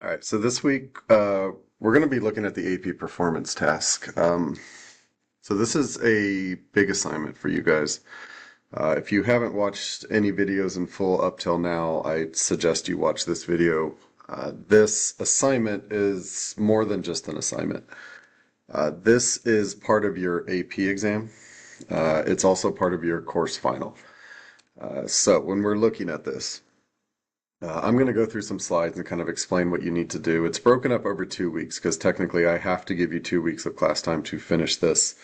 All right, so this week we're going to be looking at the AP performance task. So this is a big assignment for you guys. If you haven't watched any videos in full up till now, I suggest you watch this video. This assignment is more than just an assignment. This is part of your AP exam. It's also part of your course final. So when we're looking at this, I'm going to go through some slides and kind of explain what you need to do. It's broken up over 2 weeks because technically I have to give you 2 weeks of class time to finish this.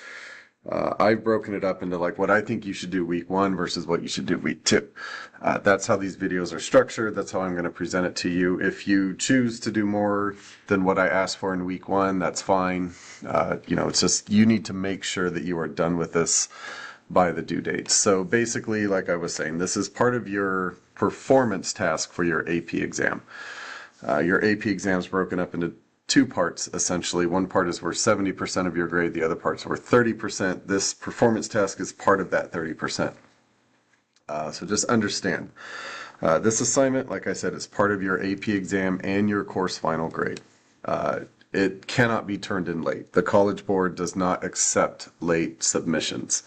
I've broken it up into like what I think you should do week 1 versus what you should do week 2. That's how these videos are structured. That's how I'm going to present it to you. If you choose to do more than what I asked for in week 1, that's fine. It's just you need to make sure that you are done with this by the due date. So basically, like I was saying, this is part of your performance task for your AP exam. Your AP exam is broken up into 2 parts, essentially. One part is worth 70% of your grade, the other part's worth 30%. This performance task is part of that 30%. So just understand. This assignment, like I said, is part of your AP exam and your course final grade. It cannot be turned in late. The College Board does not accept late submissions.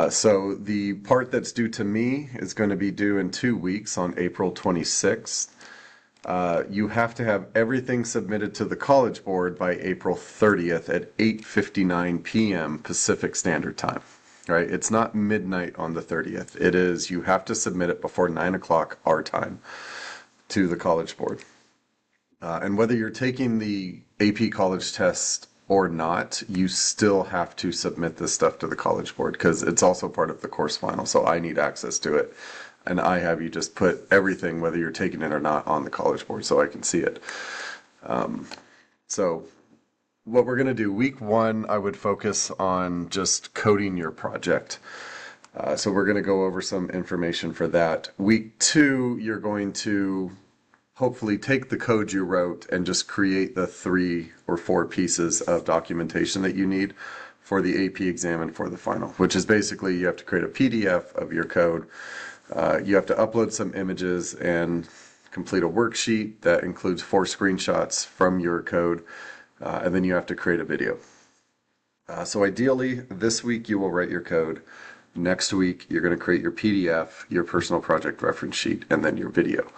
So the part that's due to me is going to be due in 2 weeks on April 26th. You have to have everything submitted to the College Board by April 30th at 8:59 p.m. Pacific Standard Time. Right? It's not midnight on the 30th. It is, you have to submit it before 9 o'clock our time to the College Board. And whether you're taking the AP College test or not, you still have to submit this stuff to the College Board because it's also part of the course final. So I need access to it. And I have you just put everything, whether you're taking it or not, on the College Board so I can see it. So what we're going to do, week 1, I would focus on just coding your project. So we're going to go over some information for that. Week 2, you're going to hopefully take the code you wrote and just create the 3 or 4 pieces of documentation that you need for the AP exam and for the final, which is basically you have to create a PDF of your code. You have to upload some images and complete a worksheet that includes 4 screenshots from your code, and then you have to create a video. So ideally, this week you will write your code. Next week, you're going to create your PDF, your personal project reference sheet, and then your video.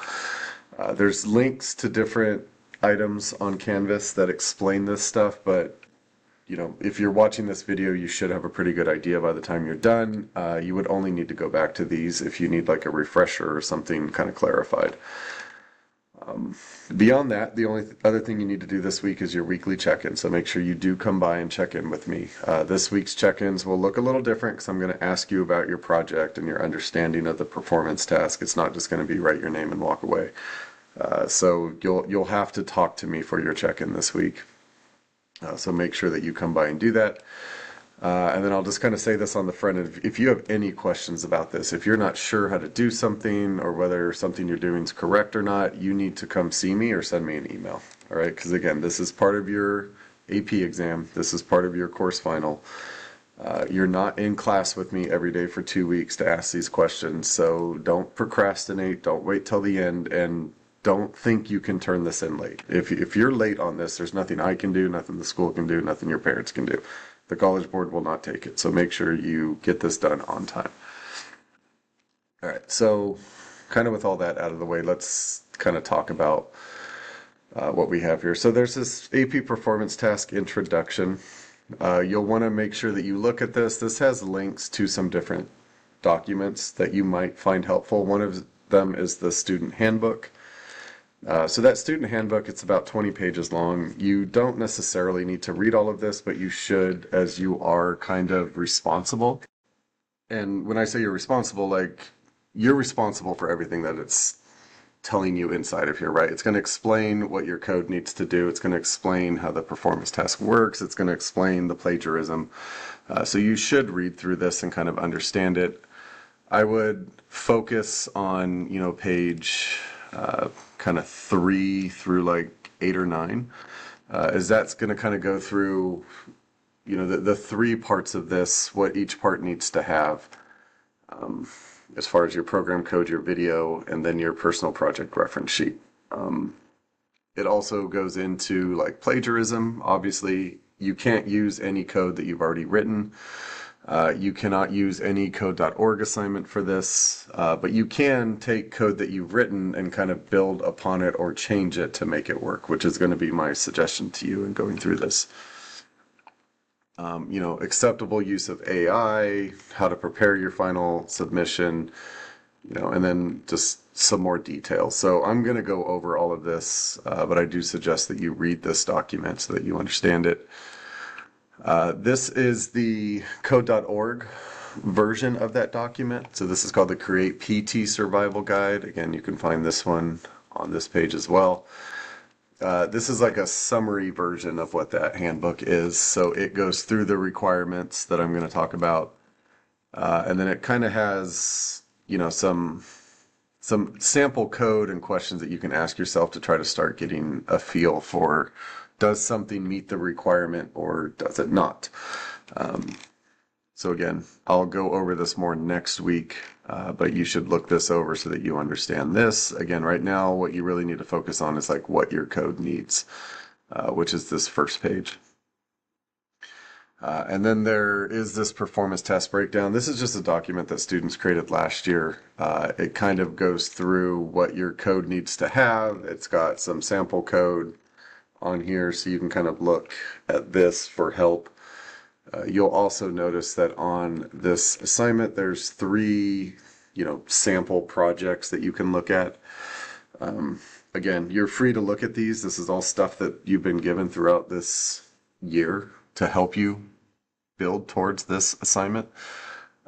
There's links to different items on Canvas that explain this stuff, but if you're watching this video, you should have a pretty good idea by the time you're done. You would only need to go back to these if you need like a refresher or something kind of clarified. Beyond that, the only other thing you need to do this week is your weekly check-in, so make sure you do come by and check in with me. This week's check-ins will look a little different because I'm going to ask you about your project and your understanding of the performance task. It's not just going to be write your name and walk away. So you'll have to talk to me for your check-in this week. So make sure that you come by and do that. And then I'll just kind of say this on the front end. If you have any questions about this, if you're not sure how to do something or whether something you're doing is correct or not, you need to come see me or send me an email. All right? Because again, this is part of your AP exam. This is part of your course final. You're not in class with me every day for 2 weeks to ask these questions. So don't procrastinate. Don't wait till the end. And don't think you can turn this in late. If you're late on this, there's nothing I can do, nothing the school can do, nothing your parents can do. The College Board will not take it. So make sure you get this done on time. All right, so kind of with all that out of the way, let's kind of talk about what we have here. So there's this AP Performance Task Introduction. You'll want to make sure that you look at this. This has links to some different documents that you might find helpful. One of them is the student handbook. So that student handbook, it's about 20 pages long. You don't necessarily need to read all of this, but you should, as you are kind of responsible. And when I say you're responsible, like you're responsible for everything that it's telling you inside of here, right? It's going to explain what your code needs to do. It's going to explain how the performance task works. It's going to explain the plagiarism. So you should read through this and kind of understand it. I would focus on, page kind of 3 through like 8 or 9, as that's going to kind of go through, the 3 parts of this, what each part needs to have, as far as your program code, your video, and then your personal project reference sheet. It also goes into like plagiarism. Obviously, you can't use any code that you've already written. You cannot use any code.org assignment for this, but you can take code that you've written and kind of build upon it or change it to make it work, which is going to be my suggestion to you in going through this. Acceptable use of AI, how to prepare your final submission, and then just some more details. So I'm going to go over all of this, but I do suggest that you read this document so that you understand it. This is the code.org version of that document. So this is called the Create PT Survival Guide. Again, you can find this one on this page as well. This is like a summary version of what that handbook is. So it goes through the requirements that I'm going to talk about. And then it kind of has, some sample code and questions that you can ask yourself to try to start getting a feel for, does something meet the requirement or does it not? So again, I'll go over this more next week, but you should look this over so that you understand this. Again, right now, what you really need to focus on is like what your code needs, which is this first page. And then there is this performance test breakdown. This is just a document that students created last year. It kind of goes through what your code needs to have. It's got some sample code on here, so you can kind of look at this for help. You'll also notice that on this assignment, there's 3, sample projects that you can look at. Again, you're free to look at these. This is all stuff that you've been given throughout this year to help you build towards this assignment.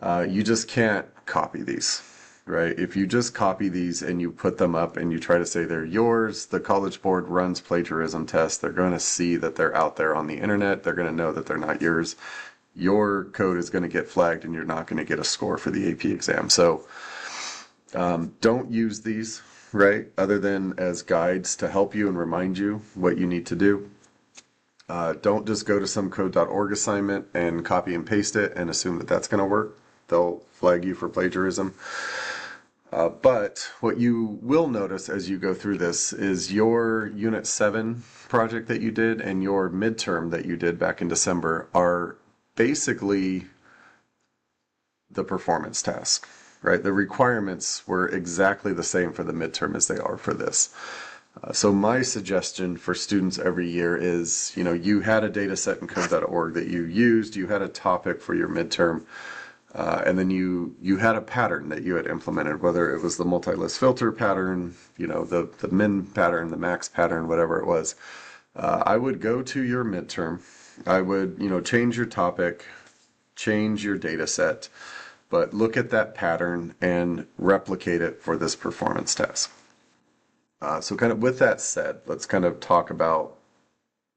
You just can't copy these, right? If you just copy these and you put them up and you try to say they're yours, the College Board runs plagiarism tests. They're going to see that they're out there on the internet. They're going to know that they're not yours. Your code is going to get flagged and you're not going to get a score for the AP exam. So don't use these, right? Other than as guides to help you and remind you what you need to do. Don't just go to some code.org assignment and copy and paste it and assume that that's going to work. They'll flag you for plagiarism. But what you will notice as you go through this is your Unit 7 project that you did and your midterm that you did back in December are basically the performance task, right? The requirements were exactly the same for the midterm as they are for this. So my suggestion for students every year is, you had a data set in code.org that you used, you had a topic for your midterm, and then you had a pattern that you had implemented, whether it was the multi-list filter pattern, the min pattern, the max pattern, whatever it was. I would go to your midterm. I would, change your topic, change your data set, but look at that pattern and replicate it for this performance task. So kind of with that said, let's kind of talk about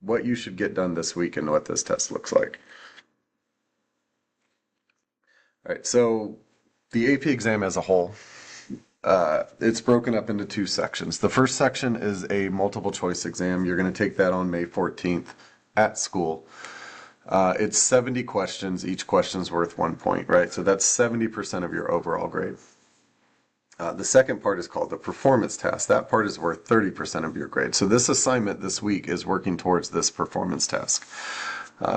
what you should get done this week and what this test looks like. All right, so the AP exam as a whole, it's broken up into 2 sections. The first section is a multiple choice exam. You're going to take that on May 14th at school. It's 70 questions. Each question's worth 1 point, right? So that's 70% of your overall grade. The second part is called the performance task. That part is worth 30% of your grade. So this assignment this week is working towards this performance task.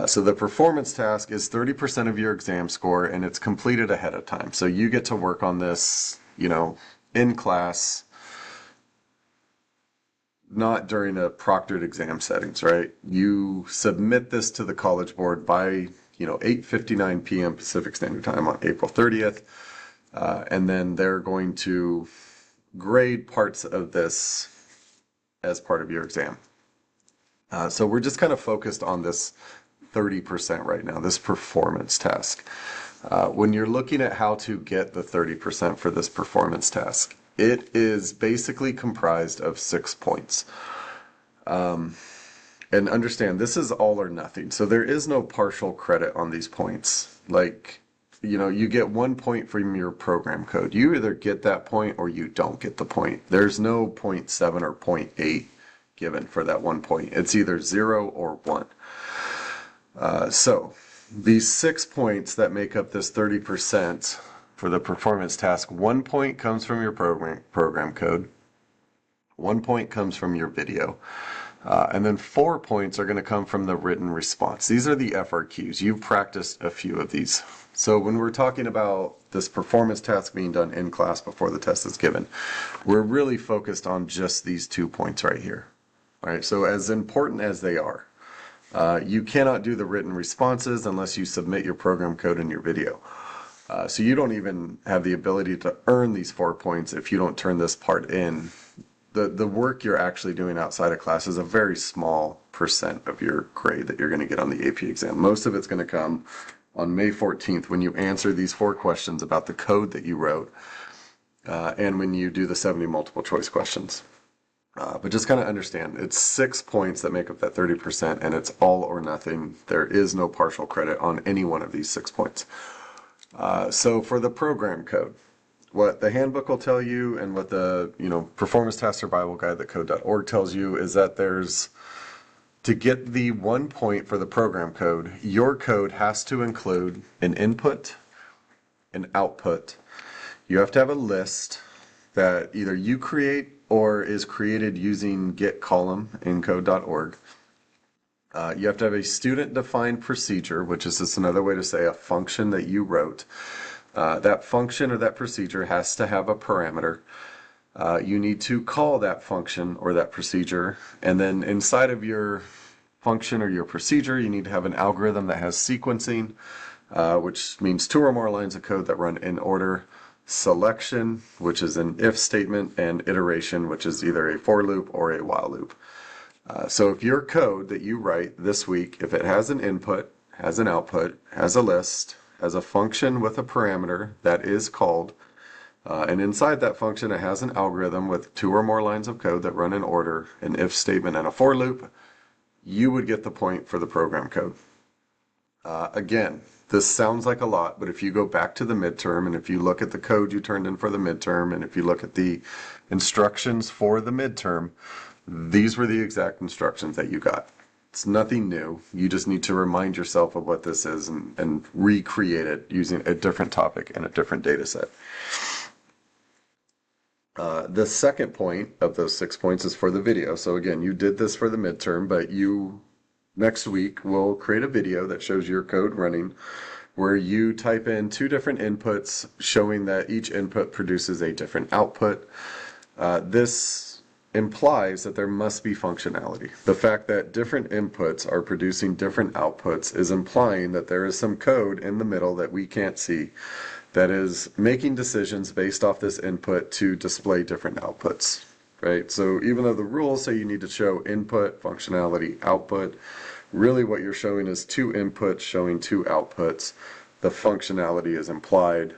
So the performance task is 30% of your exam score and it's completed ahead of time. So you get to work on this, in class, not during a proctored exam settings, right? You submit this to the College Board by, 8:59 p.m. Pacific Standard Time on April 30th. And then they're going to grade parts of this as part of your exam. So we're just kind of focused on this 30% right now, this performance task. When you're looking at how to get the 30% for this performance task, it is basically comprised of 6 points. And understand, this is all or nothing. So there is no partial credit on these points. Like, you get 1 point from your program code. You either get that point or you don't get the point. There's no 0.7 or 0.8 given for that 1 point. It's either 0 or 1. So these 6 points that make up this 30% for the performance task, 1 point comes from your program code. 1 point comes from your video. And then 4 points are going to come from the written response. These are the FRQs. You've practiced a few of these. So when we're talking about this performance task being done in class before the test is given, we're really focused on just these 2 points right here. All right, so as important as they are, you cannot do the written responses unless you submit your program code in your video. So you don't even have the ability to earn these 4 points if you don't turn this part in. The work you're actually doing outside of class is a very small % of your grade that you're going to get on the AP exam. Most of it's going to come on May 14th when you answer these 4 questions about the code that you wrote and when you do the 70 multiple choice questions. But just kind of understand, it's 6 points that make up that 30%, and it's all or nothing. There is no partial credit on any one of these 6 points. So for the program code, what the handbook will tell you and what the performance task survival guide that code.org tells you is that to get the 1 point for the program code, your code has to include an input, an output. You have to have a list that either you create or is created using get column in code.org. You have to have a student-defined procedure, which is just another way to say a function that you wrote. That function or that procedure has to have a parameter. You need to call that function or that procedure, and then inside of your function or your procedure, you need to have an algorithm that has sequencing, which means 2 or more lines of code that run in order, selection, which is an if statement, and iteration, which is either a for loop or a while loop. So if your code that you write this week, if it has an input, has an output, has a list, has a function with a parameter that is called, and inside that function it has an algorithm with 2 or more lines of code that run in order, an if statement, and a for loop, you would get the point for the program code. Again, this sounds like a lot, but if you go back to the midterm and if you look at the code you turned in for the midterm and if you look at the instructions for the midterm, these were the exact instructions that you got. It's nothing new. You just need to remind yourself of what this is and recreate it using a different topic and a different data set. The second point of those 6 points is for the video. So again, you did this for the midterm, but you next week will create a video that shows your code running where you type in 2 different inputs showing that each input produces a different output. This implies that there must be functionality. The fact that different inputs are producing different outputs is implying that there is some code in the middle that we can't see that is making decisions based off this input to display different outputs, right? So even though the rules say you need to show input, functionality, output, really what you're showing is 2 inputs showing 2 outputs. The functionality is implied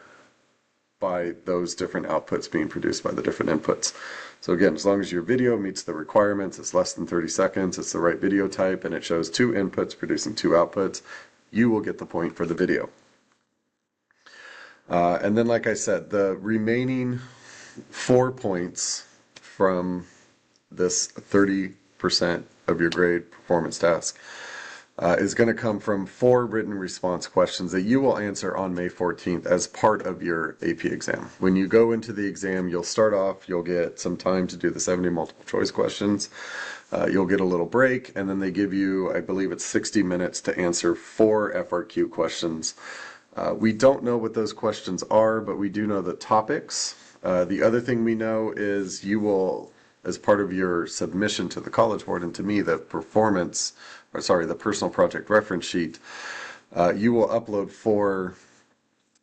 by those different outputs being produced by the different inputs. So again, as long as your video meets the requirements, it's less than 30 seconds, it's the right video type, and it shows 2 inputs producing 2 outputs, you will get the point for the video. And then, like I said, the remaining 4 points from this 30% of your grade performance task is going to come from 4 written response questions that you will answer on May 14th as part of your AP exam. When you go into the exam, you'll start off, you'll get some time to do the 70 multiple choice questions. You'll get a little break, and then they give you, I believe it's 60 minutes to answer 4 FRQ questions. We don't know what those questions are, but we do know the topics. The other thing we know is you will, as part of your submission to the College Board and to me, the personal project reference sheet, you will upload 4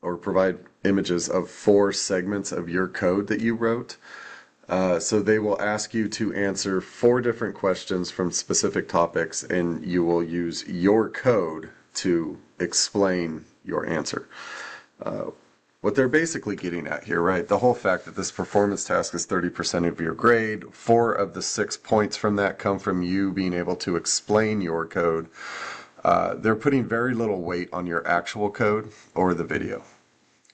or provide images of 4 segments of your code that you wrote. So they will ask you to answer 4 different questions from specific topics, and you will use your code to explain your answer. What they're basically getting at here, right? The whole fact that this performance task is 30% of your grade, 4 of the 6 points from that come from you being able to explain your code. They're putting very little weight on your actual code or the video,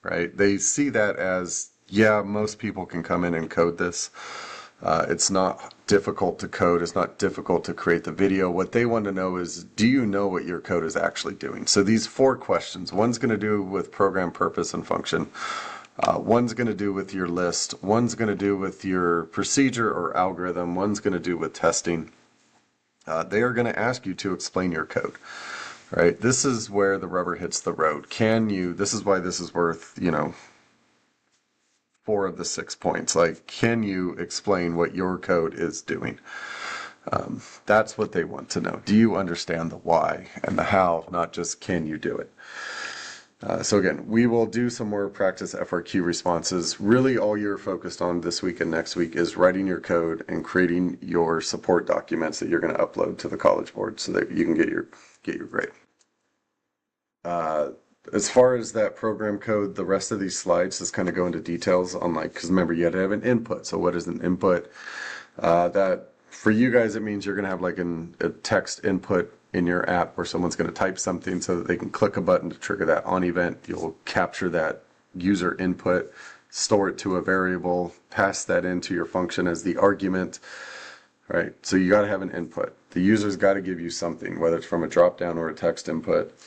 right? They see that as, yeah, most people can come in and code this. It's not difficult to code. It's not difficult to create the video. What they want to know is, do you know what your code is actually doing? So these 4 questions, one's going to do with program purpose and function. One's going to do with your list, one's going to do with your procedure or algorithm, one's going to do with testing. They are going to ask you to explain your code, right? This is where the rubber hits the road. This is why this is worth, 4 of the 6 points. Like, can you explain what your code is doing? That's what they want to know. Do you understand the why and the how, not just can you do it? So again, we will do some more practice FRQ responses. Really all you're focused on this week and next week is writing your code and creating your support documents that you're going to upload to the College Board so that you can get your grade. As far as that program code, the rest of these slides just kind of go into details on, like, because remember you had to have an input. So what is an input? That for you guys, it means you're going to have like a text input in your app where someone's going to type something so that they can click a button to trigger that on event. You'll capture that user input, store it to a variable, pass that into your function as the argument, right? So you got to have an input. The user's got to give you something, whether it's from a drop down or a text input.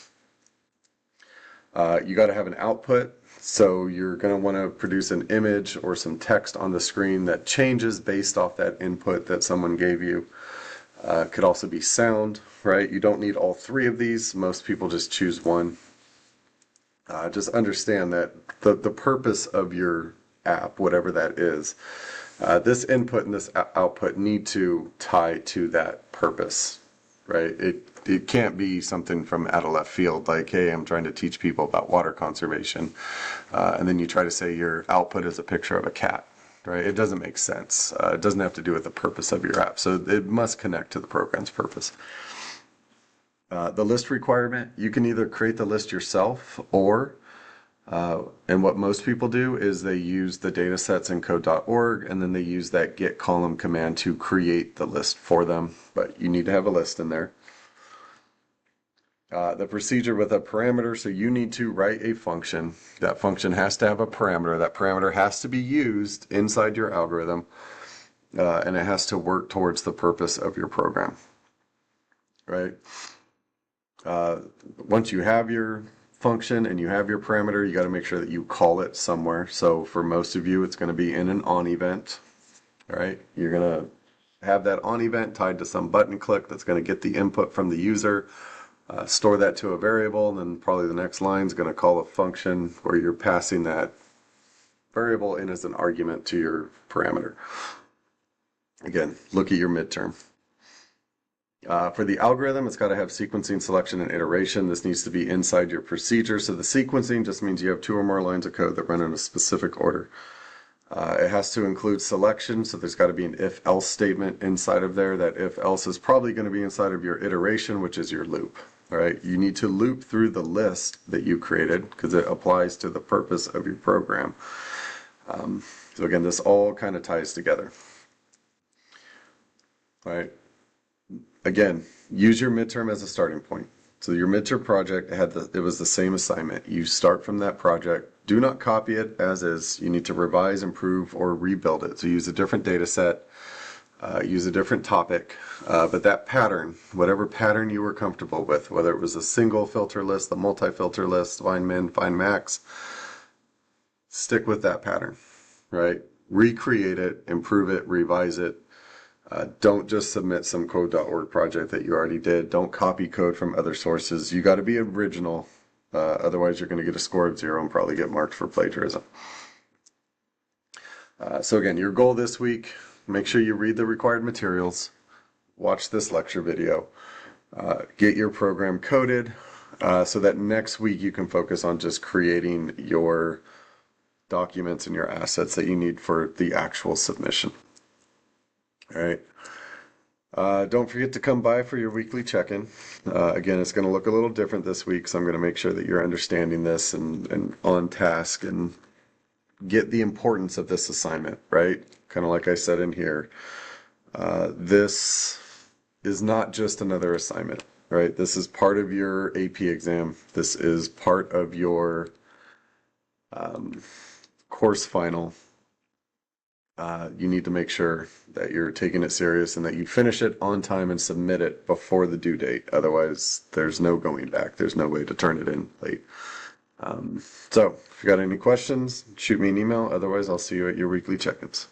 You got to have an output. So you're going to want to produce an image or some text on the screen that changes based off that input that someone gave you. Could also be sound, right? You don't need all 3 of these. Most people just choose one. Just understand that the purpose of your app, whatever that is, this input and this output need to tie to that purpose, right? It can't be something from out of left field, like, hey, I'm trying to teach people about water conservation, and then you try to say your output is a picture of a cat. Right? It doesn't make sense. It doesn't have to do with the purpose of your app. So it must connect to the program's purpose. The list requirement, you can either create the list yourself or, and what most people do is they use the datasets in code.org and then they use that get column command to create the list for them. But you need to have a list in there. The procedure with a parameter, so you need to write a function. That function has to have a parameter. That parameter has to be used inside your algorithm, and it has to work towards the purpose of your program, right? Once you have your function and you have your parameter, you got to make sure that you call it somewhere. So for most of you, it's going to be in an on event, all right? You're going to have that on event tied to some button click that's going to get the input from the user. Store that to a variable, and then probably the next line is going to call a function where you're passing that variable in as an argument to your parameter. Again, look at your midterm. For the algorithm, it's got to have sequencing, selection, and iteration. This needs to be inside your procedure. So the sequencing just means you have 2 or more lines of code that run in a specific order. It has to include selection, so there's got to be an if-else statement inside of there. That if-else is probably going to be inside of your iteration, which is your loop. All right, you need to loop through the list that you created because it applies to the purpose of your program. So again, this all kind of ties together. All right. Again, use your midterm as a starting point. So your midterm project it was the same assignment. You start from that project. Do not copy it as is. You need to revise, improve, or rebuild it. So use a different data set. Use a different topic, but that pattern, whatever pattern you were comfortable with, whether it was a single filter list, the multi-filter list, find min, find max, stick with that pattern, right? Recreate it, improve it, revise it. Don't just submit some code.org project that you already did. Don't copy code from other sources. You got to be original, otherwise you're going to get a score of 0 and probably get marked for plagiarism. So again, your goal this week, make sure you read the required materials, watch this lecture video, get your program coded so that next week you can focus on just creating your documents and your assets that you need for the actual submission. All right. Don't forget to come by for your weekly check-in. Again, it's going to look a little different this week, so I'm going to make sure that you're understanding this and on task and get the importance of this assignment, right? Kind of like I said in here, this is not just another assignment, right? This is part of your AP exam. This is part of your course final. You need to make sure that you're taking it serious and that you finish it on time and submit it before the due date. Otherwise, there's no going back. There's no way to turn it in late. So if you got any questions, shoot me an email. Otherwise, I'll see you at your weekly check-ins.